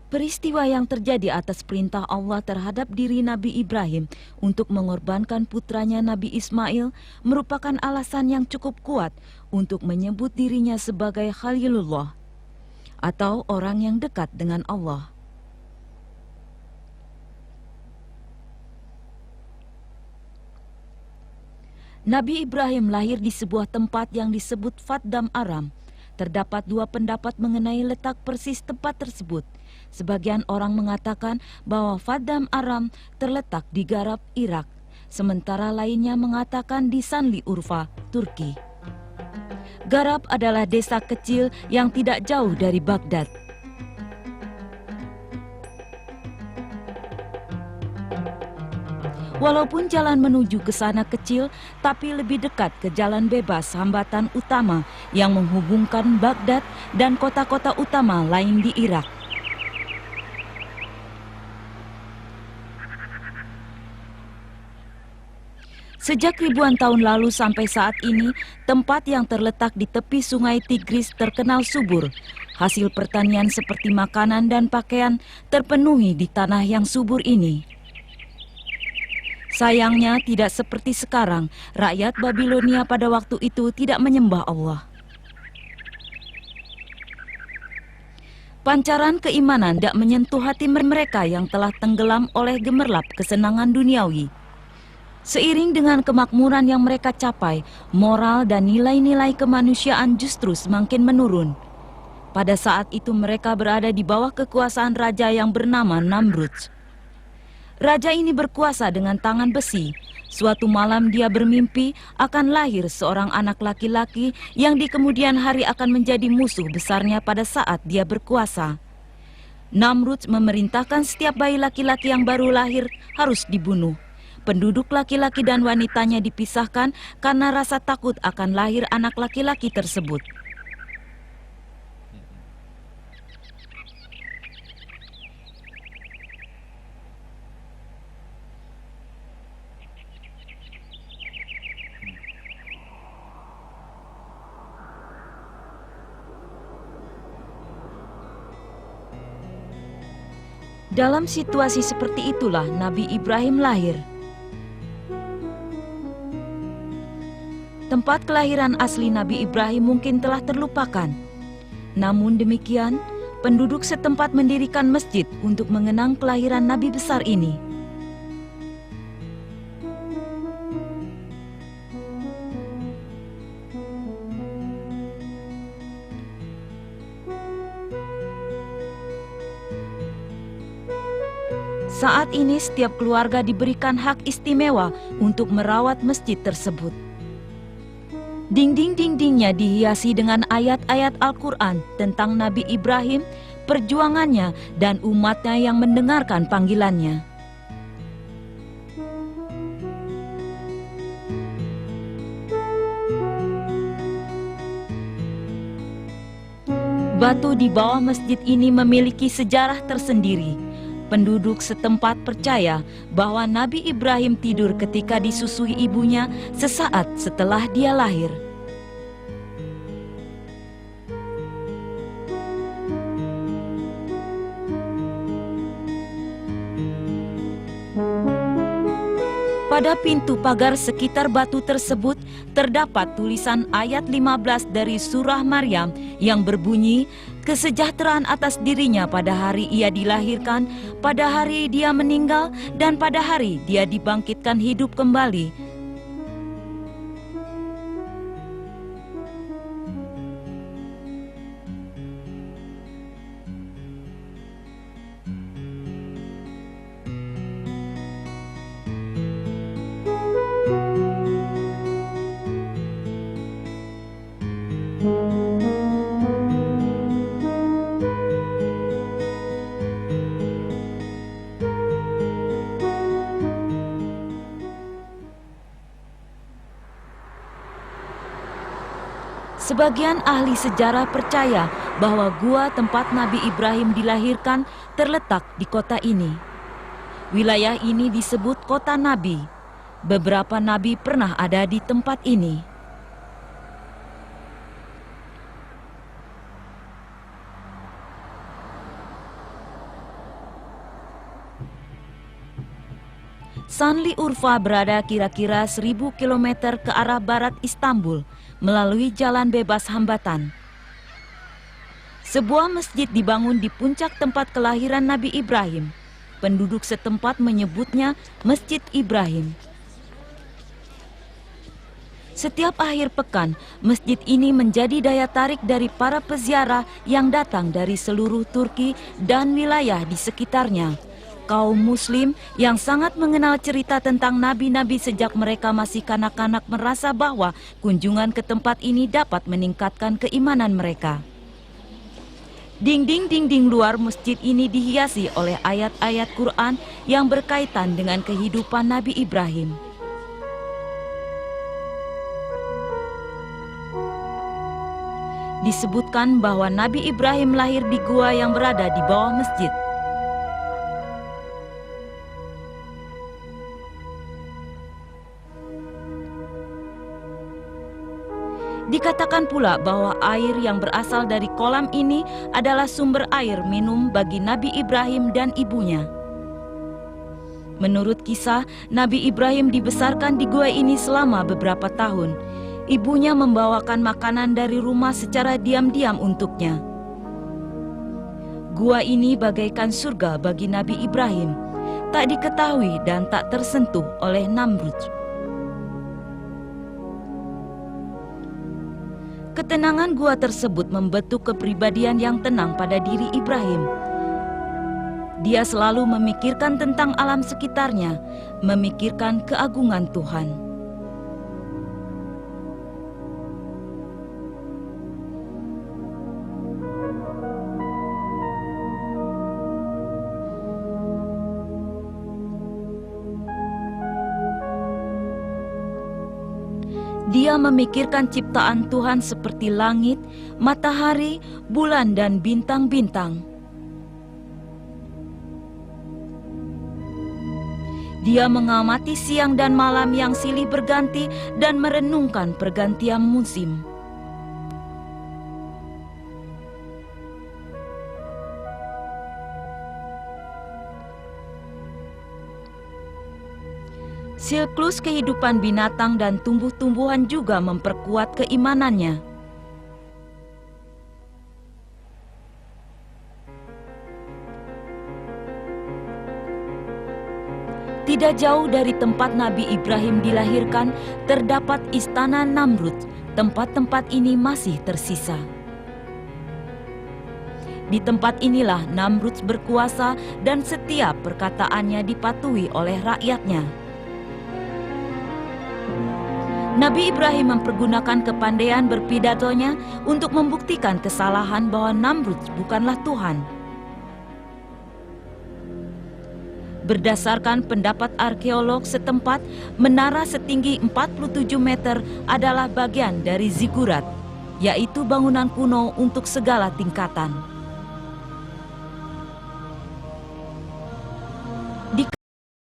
Peristiwa yang terjadi atas perintah Allah terhadap diri Nabi Ibrahim untuk mengorbankan putranya Nabi Ismail merupakan alasan yang cukup kuat untuk menyebut dirinya sebagai Khalilullah atau orang yang dekat dengan Allah. Nabi Ibrahim lahir di sebuah tempat yang disebut Faddam Aram. Terdapat dua pendapat mengenai letak persis tempat tersebut. Sebagian orang mengatakan bahwa Faddam Aram terletak di Garab, Irak. Sementara lainnya mengatakan di Sanli Urfa, Turki. Garab adalah desa kecil yang tidak jauh dari Baghdad. Walaupun jalan menuju ke sana kecil, tapi lebih dekat ke jalan bebas hambatan utama yang menghubungkan Baghdad dan kota-kota utama lain di Irak. Sejak ribuan tahun lalu sampai saat ini, tempat yang terletak di tepi sungai Tigris terkenal subur. Hasil pertanian seperti makanan dan pakaian terpenuhi di tanah yang subur ini. Sayangnya tidak seperti sekarang, rakyat Babilonia pada waktu itu tidak menyembah Allah. Pancaran keimanan tidak menyentuh hati mereka yang telah tenggelam oleh gemerlap kesenangan duniawi. Seiring dengan kemakmuran yang mereka capai, moral dan nilai-nilai kemanusiaan justru semakin menurun. Pada saat itu mereka berada di bawah kekuasaan raja yang bernama Namrud. Raja ini berkuasa dengan tangan besi. Suatu malam dia bermimpi akan lahir seorang anak laki-laki yang di kemudian hari akan menjadi musuh besarnya pada saat dia berkuasa. Namrud memerintahkan setiap bayi laki-laki yang baru lahir harus dibunuh. Penduduk laki-laki dan wanitanya dipisahkan karena rasa takut akan lahir anak laki-laki tersebut. Dalam situasi seperti itulah Nabi Ibrahim lahir. Tempat kelahiran asli Nabi Ibrahim mungkin telah terlupakan. Namun demikian, penduduk setempat mendirikan masjid untuk mengenang kelahiran Nabi besar ini. Saat ini setiap keluarga diberikan hak istimewa untuk merawat masjid tersebut. Dinding-dindingnya dihiasi dengan ayat-ayat Al-Quran tentang Nabi Ibrahim, perjuangannya, dan umatnya yang mendengarkan panggilannya. Batu di bawah masjid ini memiliki sejarah tersendiri. Penduduk setempat percaya bahwa Nabi Ibrahim tidur ketika disusui ibunya sesaat setelah dia lahir. Pada pintu pagar sekitar batu tersebut terdapat tulisan ayat 15 dari surah Maryam yang berbunyi, kesejahteraan atas dirinya pada hari ia dilahirkan, pada hari dia meninggal, dan pada hari dia dibangkitkan hidup kembali. Sebagian ahli sejarah percaya bahwa gua tempat Nabi Ibrahim dilahirkan terletak di kota ini. Wilayah ini disebut kota Nabi. Beberapa nabi pernah ada di tempat ini. Sanli Urfa berada kira-kira 1000 km ke arah barat Istanbul melalui jalan bebas hambatan. Sebuah masjid dibangun di puncak tempat kelahiran Nabi Ibrahim. Penduduk setempat menyebutnya Masjid Ibrahim. Setiap akhir pekan, masjid ini menjadi daya tarik dari para peziarah yang datang dari seluruh Turki dan wilayah di sekitarnya. Kaum muslim yang sangat mengenal cerita tentang nabi-nabi sejak mereka masih kanak-kanak merasa bahwa kunjungan ke tempat ini dapat meningkatkan keimanan mereka. Dinding-dinding luar masjid ini dihiasi oleh ayat-ayat Quran yang berkaitan dengan kehidupan Nabi Ibrahim. Disebutkan bahwa Nabi Ibrahim lahir di gua yang berada di bawah masjid. Dikatakan pula bahwa air yang berasal dari kolam ini adalah sumber air minum bagi Nabi Ibrahim dan ibunya. Menurut kisah, Nabi Ibrahim dibesarkan di gua ini selama beberapa tahun. Ibunya membawakan makanan dari rumah secara diam-diam untuknya. Gua ini bagaikan surga bagi Nabi Ibrahim, tak diketahui dan tak tersentuh oleh Namrud. Ketenangan gua tersebut membentuk kepribadian yang tenang pada diri Ibrahim. Dia selalu memikirkan tentang alam sekitarnya, memikirkan keagungan Tuhan. Dia memikirkan ciptaan Tuhan seperti langit, matahari, bulan, dan bintang-bintang. Dia mengamati siang dan malam yang silih berganti dan merenungkan pergantian musim. Siklus kehidupan binatang dan tumbuh-tumbuhan juga memperkuat keimanannya. Tidak jauh dari tempat Nabi Ibrahim dilahirkan, terdapat istana Namrud. Tempat-tempat ini masih tersisa. Di tempat inilah Namrud berkuasa dan setiap perkataannya dipatuhi oleh rakyatnya. Nabi Ibrahim mempergunakan kepandaian berpidatonya untuk membuktikan kesalahan bahwa Namrud bukanlah Tuhan. Berdasarkan pendapat arkeolog setempat, menara setinggi 47 meter adalah bagian dari zigurat, yaitu bangunan kuno untuk segala tingkatan.